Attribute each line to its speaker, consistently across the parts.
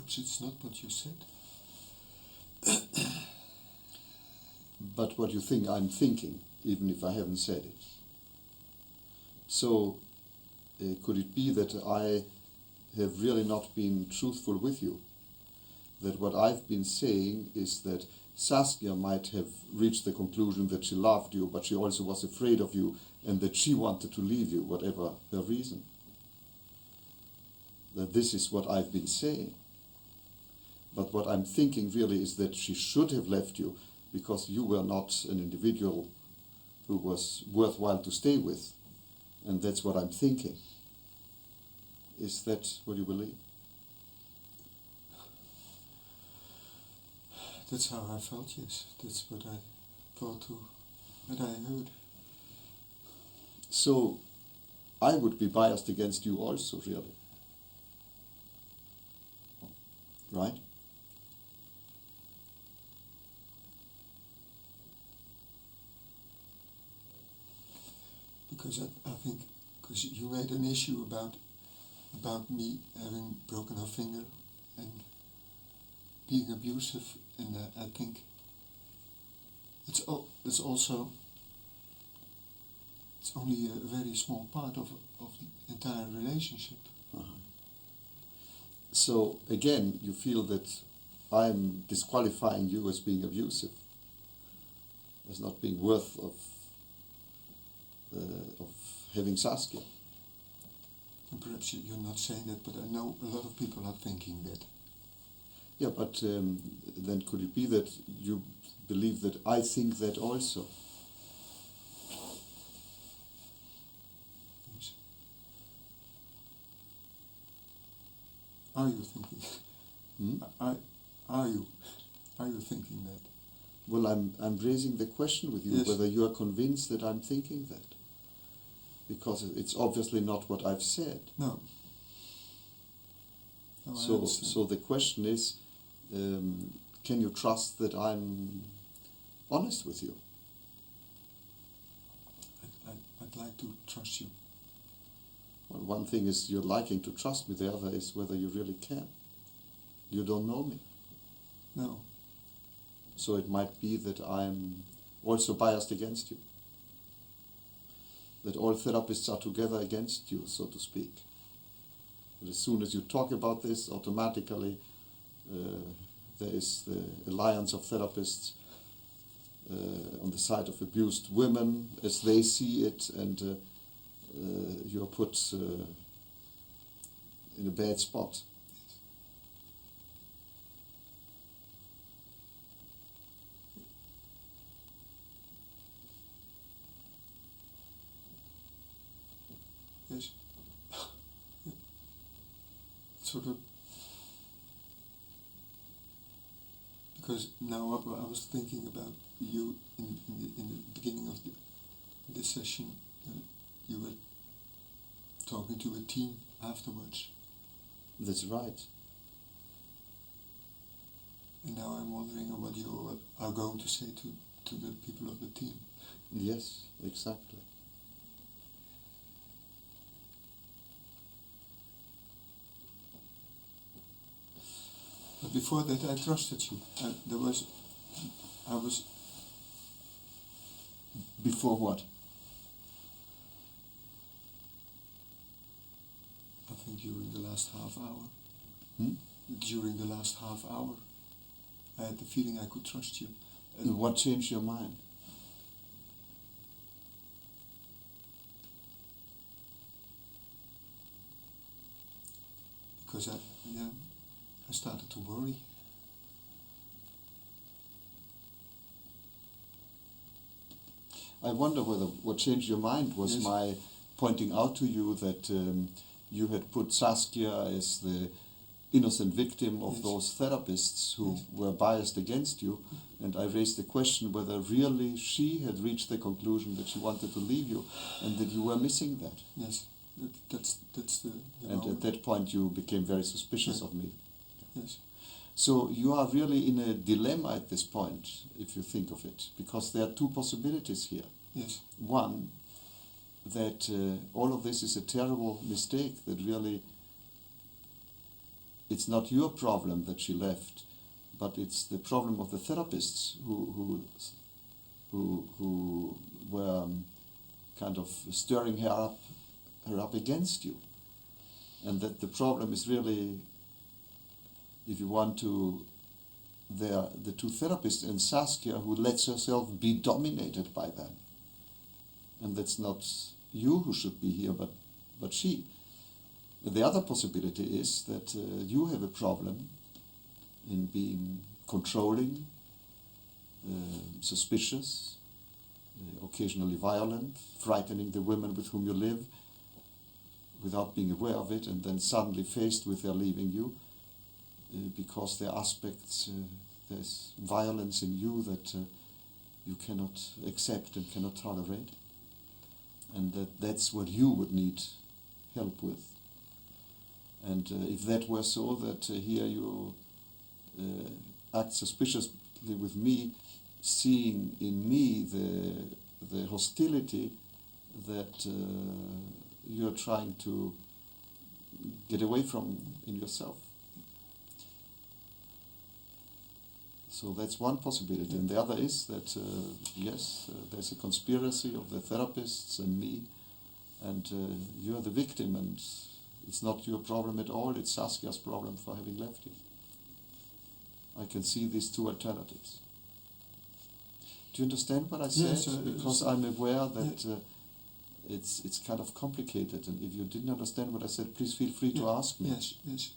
Speaker 1: perhaps it's not what you said.
Speaker 2: But what you think I'm thinking, even if I haven't said it. So, could it be that I have really not been truthful with you? That what I've been saying is that Saskia might have reached the conclusion that she loved you, but she also was afraid of you, and that she wanted to leave you, whatever her reason. That this is what I've been saying. But what I'm thinking really is that she should have left you because you were not an individual who was worthwhile to stay with. And that's what I'm thinking. Is that what you believe?
Speaker 1: That's how I felt, yes. That's what I thought too, what I heard.
Speaker 2: So, I would be biased against you also, really. Right?
Speaker 1: Because I think, because you made an issue about me having broken her finger and being abusive, and I think it's only a very small part of the entire relationship.
Speaker 2: Uh-huh. So again, you feel that I'm disqualifying you as being abusive, as not being worth of having Saskia.
Speaker 1: And perhaps you're not saying that, but I know a lot of people are thinking that.
Speaker 2: Yeah, but then could it be that you believe that I think that also?
Speaker 1: Yes. Are you thinking? Are you thinking that?
Speaker 2: Well, I'm raising the question with you,
Speaker 1: yes.
Speaker 2: Whether you are convinced that I'm thinking that. Because it's obviously not what I've said.
Speaker 1: No.
Speaker 2: So the question is, can you trust that I'm honest with you?
Speaker 1: I'd like to trust you.
Speaker 2: Well, one thing is you're liking to trust me, the other is whether you really can. You don't know me.
Speaker 1: No.
Speaker 2: So it might be that I'm also biased against you. That all therapists are together against you, so to speak. But as soon as you talk about this, automatically there is the alliance of therapists on the side of abused women as they see it, and you're put in a bad spot.
Speaker 1: Yes. Sort of. Because now I was thinking about you in the beginning of this session. You were talking to a team afterwards.
Speaker 2: That's right.
Speaker 1: And now I'm wondering what you are going to say to the people of the team.
Speaker 2: Yes, exactly.
Speaker 1: But before that, I trusted you.
Speaker 2: Before what?
Speaker 1: I think during the last half hour.
Speaker 2: Hmm?
Speaker 1: During the last half hour, I had the feeling I could trust you.
Speaker 2: And what changed your mind?
Speaker 1: Because I started to worry.
Speaker 2: I wonder whether what changed your mind was
Speaker 1: yes.
Speaker 2: my pointing out to you that you had put Saskia as the innocent victim of
Speaker 1: yes.
Speaker 2: those therapists who
Speaker 1: yes.
Speaker 2: were biased against you, and I raised the question whether really she had reached the conclusion that she wanted to leave you and that you were missing that.
Speaker 1: Yes, that's the
Speaker 2: and
Speaker 1: moment.
Speaker 2: at that point you became very suspicious of me.
Speaker 1: Yes.
Speaker 2: So you are really in a dilemma at this point, if you think of it, because there are two possibilities here.
Speaker 1: Yes.
Speaker 2: One, that all of this is a terrible mistake that really it's not your problem that she left, but it's the problem of the therapists who were kind of stirring her up against you, and that the problem is really, if you want to, the two therapists and Saskia who lets herself be dominated by them, and that's not you who should be here, but she. The other possibility is that you have a problem in being controlling, suspicious, occasionally violent, frightening the women with whom you live without being aware of it, and then suddenly faced with their leaving you because there are aspects, there's violence in you that you cannot accept and cannot tolerate, and that's what you would need help with. And if that were so, that here you act suspiciously with me, seeing in me the hostility that you're trying to get away from in yourself. So that's one possibility. And the other is that, yes, there's a conspiracy of the therapists and me, and you're the victim, and it's not your problem at all, it's Saskia's problem for having left you. I can see these two alternatives. Do you understand what I said?
Speaker 1: Yes,
Speaker 2: because I'm aware that it's kind of complicated, and if you didn't understand what I said, please feel free to ask me.
Speaker 1: Yes,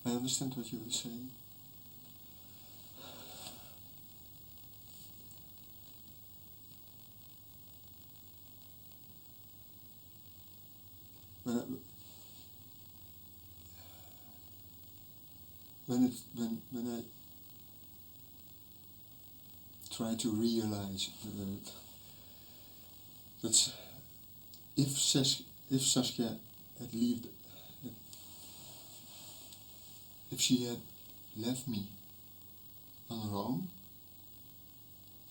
Speaker 1: I understand what you were saying. When I try to realize that if Saskia had left, if she had left me on her own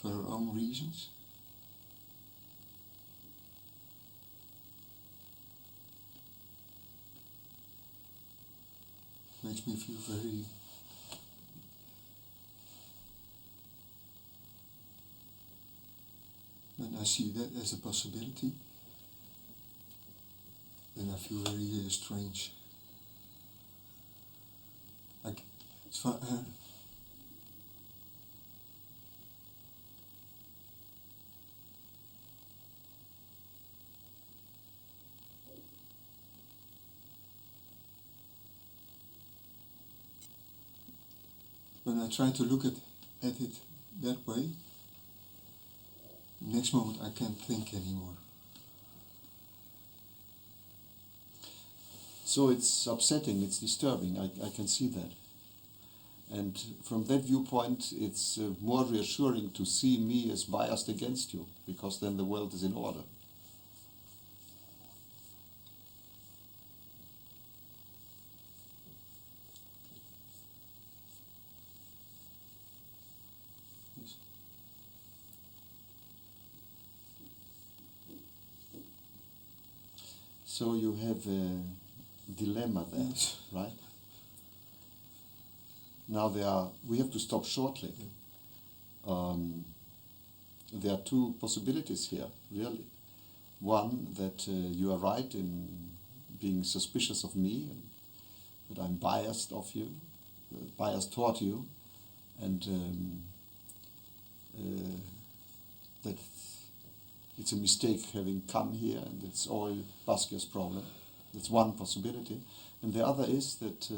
Speaker 1: for her own reasons, makes me feel very when I see that as a possibility, then I feel very strange. Like it's fun, when I try to look at it that way, next moment I can't think anymore.
Speaker 2: So it's upsetting, it's disturbing, I can see that. And from that viewpoint, it's more reassuring to see me as biased against you, because then the world is in order.
Speaker 1: Yes.
Speaker 2: So you have a dilemma there,
Speaker 1: Yes.
Speaker 2: right? Now we have to stop shortly. There are two possibilities here, really. One, that you are right in being suspicious of me, and that I'm biased of you, biased toward you, and that it's a mistake having come here, and it's all Baskia's problem. That's one possibility. And the other is that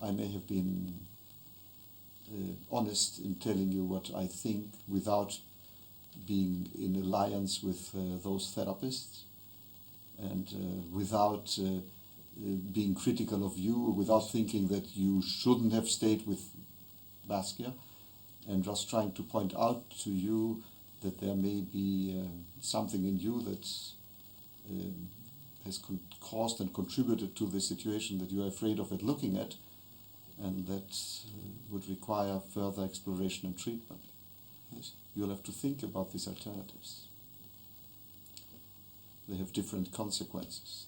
Speaker 2: I may have been honest in telling you what I think without being in alliance with those therapists, and without being critical of you, without thinking that you shouldn't have stayed with Baskia, and just trying to point out to you that there may be something in you that has caused and contributed to the situation that you are afraid of it looking at, and that would require further exploration and treatment.
Speaker 1: Yes.
Speaker 2: You'll have to think about these alternatives. They have different consequences.